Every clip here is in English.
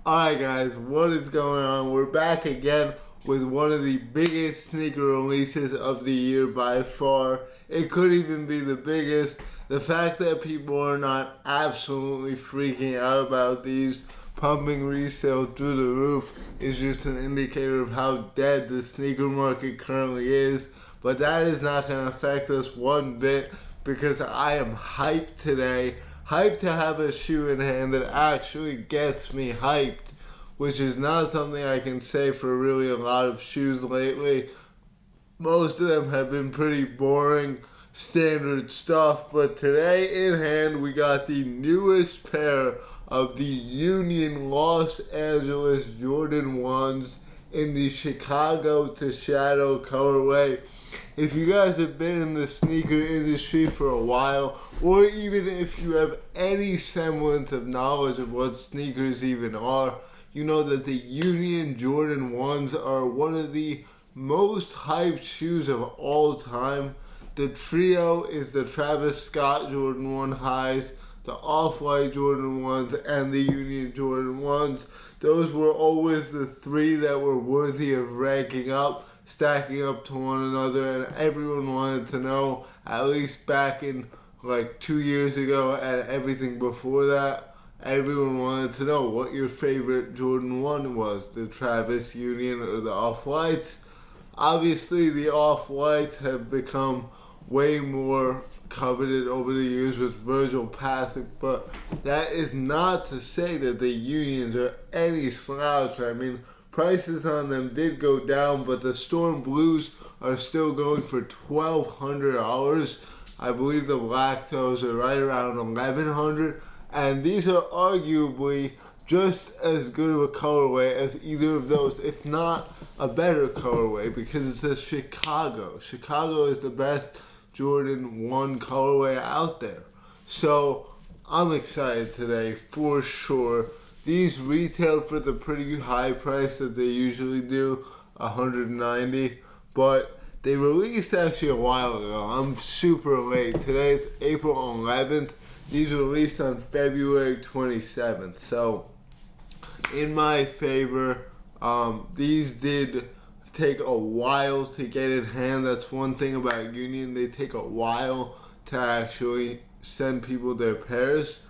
Alright guys, what is going on? We're back again with one of the biggest sneaker releases of the year by far. It could even be the biggest. The fact that people are not absolutely freaking out about these pumping resale through the roof is just an indicator of how dead the sneaker market currently is. But that is not going to affect us one bit because I am hyped today. Hyped to have a shoe in hand that actually gets me hyped, which is not something I can say for really a lot of shoes lately. Most of them have been pretty boring, standard stuff, but today in hand we got the newest pair of the Union Los Angeles Jordan 1s in the Chicago to Shadow colorway. If you guys have been in the sneaker industry for a while, or even if you have any semblance of knowledge of what sneakers even are, you know that the Union Jordan 1s are one of the most hyped shoes of all time. The trio is the Travis Scott Jordan 1 highs, the Off-White Jordan 1s, and the Union Jordan 1s. Those were always the three that were worthy of ranking up, stacking up to one another, and everyone wanted to know, at least back in like 2 years ago and everything before that, everyone wanted to know what your favorite Jordan 1 was, the Travis Union or the Off-Whites. Obviously the Off-Whites have become way more coveted over the years with Virgil passing, but that is not to say that the Unions are any slouch. I mean, prices on them did go down, but the Storm Blues are still going for $1,200. I believe the Black Toes are right around $1,100, and these are arguably just as good of a colorway as either of those, if not a better colorway, because it's a Chicago. Chicago is the best Jordan 1 colorway out there. So I'm excited today for sure. These retail for the pretty high price that they usually do, $190, but they released actually a while ago. I'm super late. Today is April 11th. These released on February 27th. So in my favor, these did take a while to get in hand. That's one thing about Union. They take a while to actually send people their pairs.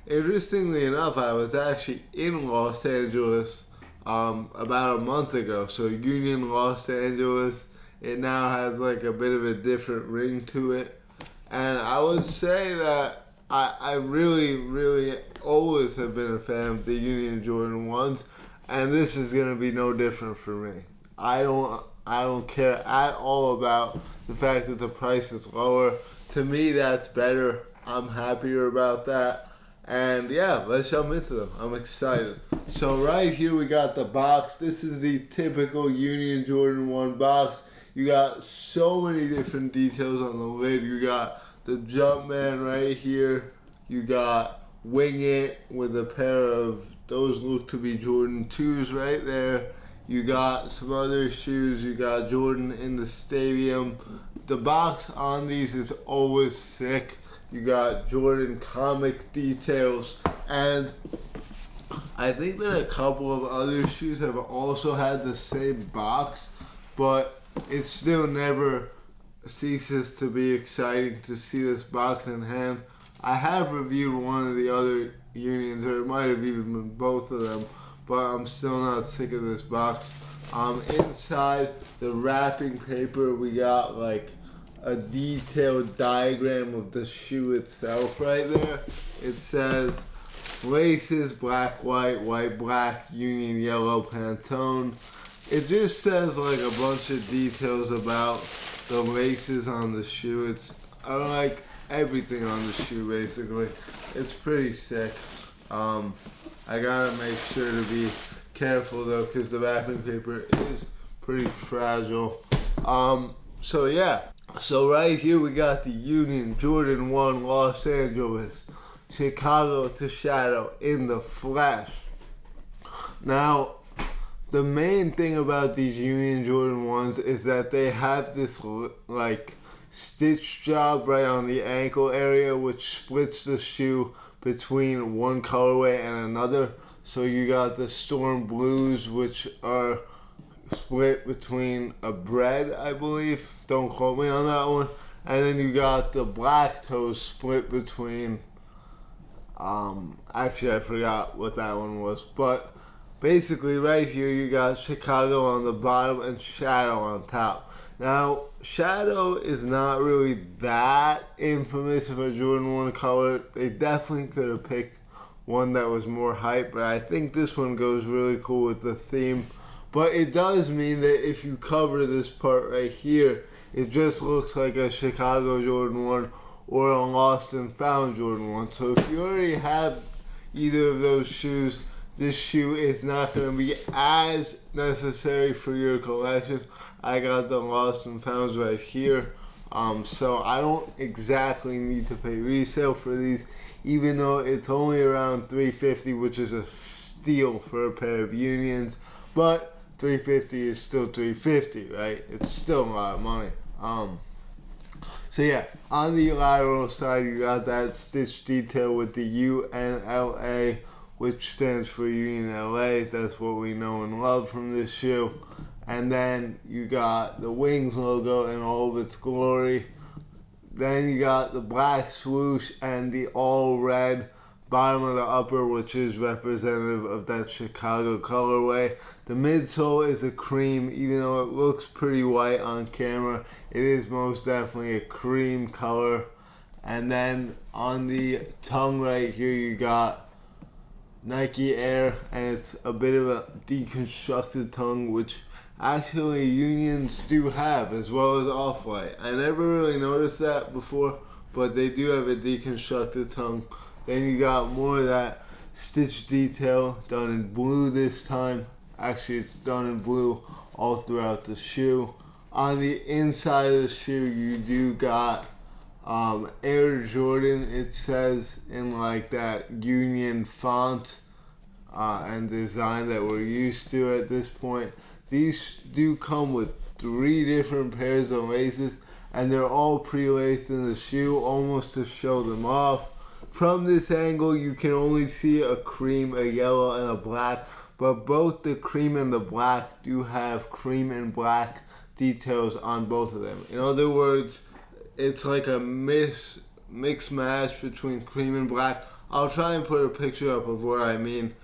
Interestingly enough, I was actually in Los Angeles about a month ago. So Union Los Angeles, it now has like a bit of a different ring to it. And I would say that I really always have been a fan of the Union Jordan 1s. And this is gonna be no different for me. I don't care at all about the fact that the price is lower. To me, that's better. I'm happier about that. And yeah, let's jump into them. I'm excited. So right here we got the box. This is the typical Union Jordan 1 box. You got so many different details on the lid. You got the Jumpman right here. You got Wing It with a pair of, those look to be Jordan 2s right there. You got some other shoes. You got Jordan in the Stadium. The box on these is always sick. You got Jordan comic details. And I think that a couple of other shoes have also had the same box, but it still never ceases to be exciting to see this box in hand. I have reviewed one of the other Unions, or it might have even been both of them, but I'm still not sick of this box. Inside the wrapping paper, we got like a detailed diagram of the shoe itself right there. It says laces, black, white, white, black, Union yellow, Pantone. It just says like a bunch of details about the laces on the shoe. I like everything on the shoe basically. It's pretty sick. I gotta make sure to be careful though, because the wrapping paper is pretty fragile. So yeah. So right here we got the Union Jordan 1 Los Angeles, Chicago to Shadow in the flesh. Now, the main thing about these Union Jordan 1s is that they have this like stitch job right on the ankle area, which splits the shoe between one colorway and another. So you got the Storm Blues, which are split between a bread, I believe. Don't quote me on that one. And then you got the Black Toes split between, actually I forgot what that one was. But basically right here you got Chicago on the bottom and Shadow on top. Now, Shadow is not really that infamous of a Jordan 1 color. They definitely could have picked one that was more hype, but I think this one goes really cool with the theme. But it does mean that if you cover this part right here, it just looks like a Chicago Jordan 1 or a Lost and Found Jordan 1. So if you already have either of those shoes, this shoe is not going to be as necessary for your collection. I got the Lost and Founds right here. So I don't exactly need to pay resale for these, even though it's only around $350, which is a steal for a pair of Unions. But $350 is still $350, right? It's still a lot of money. So yeah, on the lateral side, you got that stitch detail with the UNLA, which stands for Union LA. That's what we know and love from this shoe. And then you got the Wings logo in all of its glory. Then you got the black swoosh and the all red bottom of the upper, which is representative of that Chicago colorway. The midsole is a cream, even though it looks pretty white on camera. It is most definitely a cream color. And then on the tongue right here, you got Nike Air, and it's a bit of a deconstructed tongue, which actually Unions do have, as well as Off-White. I never really noticed that before, but they do have a deconstructed tongue. Then you got more of that stitch detail done in blue this time. Actually, it's done in blue all throughout the shoe. On the inside of the shoe, you do got Air Jordan. It says in like that Union font and design that we're used to at this point. These do come with 3 different pairs of laces, and they're all pre-laced in the shoe, almost to show them off. From this angle, you can only see a cream, a yellow, and a black, but both the cream and the black do have cream and black details on both of them. In other words, it's like a mix match between cream and black. I'll try and put a picture up of what I mean.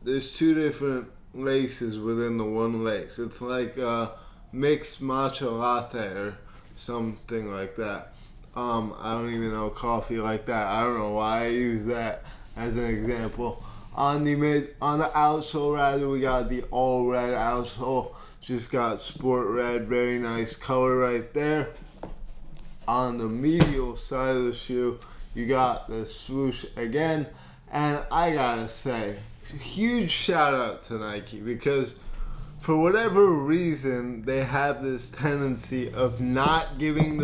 There's 2 different laces within the one lace. It's like a mixed matcha latte or something like that. I don't even know coffee like that. I don't know why I use that as an example. On the outsole rather, we got the all red outsole. Just got sport red, very nice color right there. On the medial side of the shoe, you got the swoosh again, and I gotta say, huge shout out to Nike, because for whatever reason they have this tendency of not giving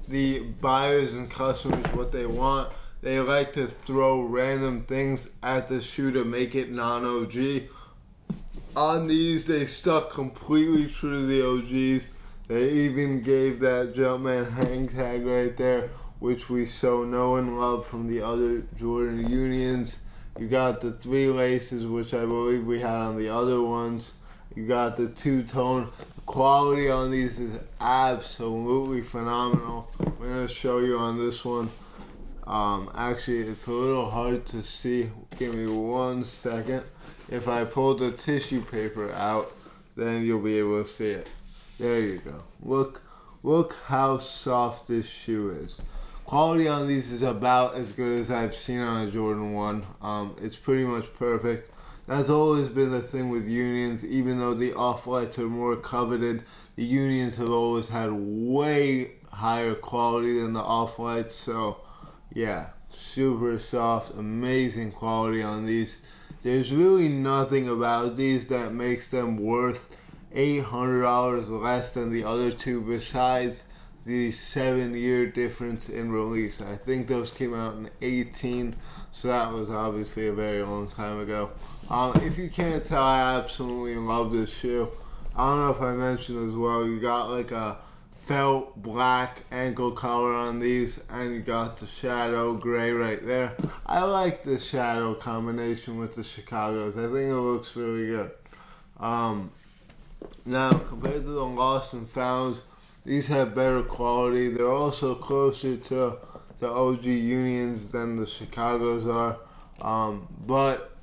the buyers and customers what they want. They like to throw random things at the shoe to make it non-OG. On these, they stuck completely true to the OGs. They even gave that Jumpman hang tag right there, which we so know and love from the other Jordan Unions. You got the 3 laces, which I believe we had on the other ones. You got the 2-tone. The quality on these is absolutely phenomenal. I'm going to show you on this one. Actually, it's a little hard to see. Give me 1 second. If I pull the tissue paper out, then you'll be able to see it. There you go. Look how soft this shoe is. Quality on these is about as good as I've seen on a Jordan 1. It's pretty much perfect. That's always been the thing with Unions. Even though the Off-Whites are more coveted, the Unions have always had way higher quality than the Off-Whites. So, yeah, super soft, amazing quality on these. There's really nothing about these that makes them worth $800 less than the other 2 besides the 7-year difference in release. I think those came out in 18, so that was obviously a very long time ago. If you can't tell, I absolutely love this shoe. I don't know if I mentioned as well, you got like a felt black ankle collar on these, and you got the shadow gray right there. I like the shadow combination with the Chicago's. I think it looks really good. Now, compared to the Lost and Founds, these have better quality. They're also closer to the OG Unions than the Chicago's are. But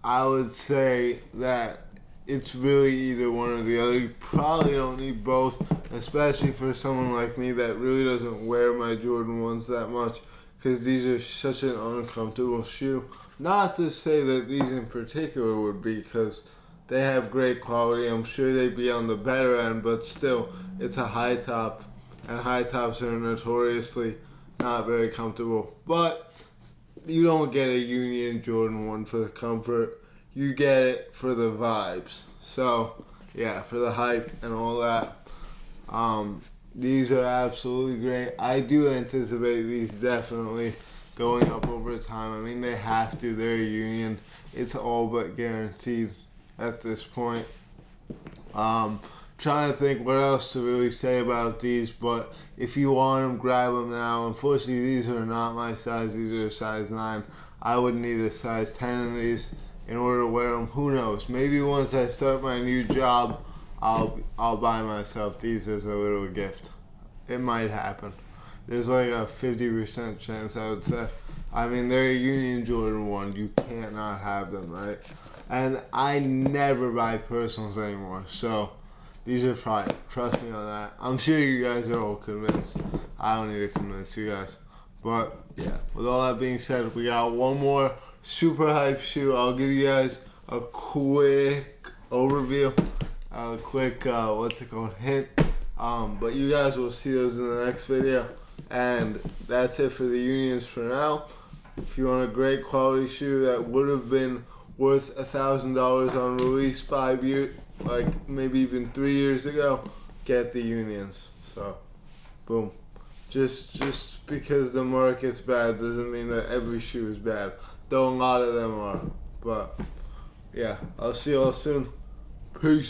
I would say that it's really either one or the other. You probably don't need both, especially for someone like me that really doesn't wear my Jordan 1s that much, because these are such an uncomfortable shoe. Not to say that these in particular would be, because they have great quality. I'm sure they'd be on the better end, but still, it's a high top, and high tops are notoriously not very comfortable. But you don't get a Union Jordan 1 for the comfort. You get it for the vibes. So, yeah, for the hype and all that. These are absolutely great. I do anticipate these definitely going up over time. I mean, they have to. They're a Union. It's all but guaranteed at this point. Trying to think what else to really say about these, but if you want them, grab them now. Unfortunately, these are not my size. These are a size 9. I would need a size 10 in these in order to wear them. Who knows? Maybe once I start my new job, I'll buy myself these as a little gift. It might happen. There's like a 50% chance, I would say. I mean, they're a Union Jordan 1. You can't not have them, right? And I never buy personals anymore, so these are fine. Trust me on that. I'm sure you guys are all convinced. I don't need to convince you guys. But, yeah, with all that being said, we got one more super hype shoe. I'll give you guys a quick overview, a quick hint. But you guys will see those in the next video. And that's it for the Unions for now. If you want a great quality shoe that would have been worth $1,000 on release 5 years, like maybe even 3 years ago, get the Unions. So, boom. Just because the market's bad doesn't mean that every shoe is bad, though a lot of them are. But yeah, I'll see you all soon. Peace.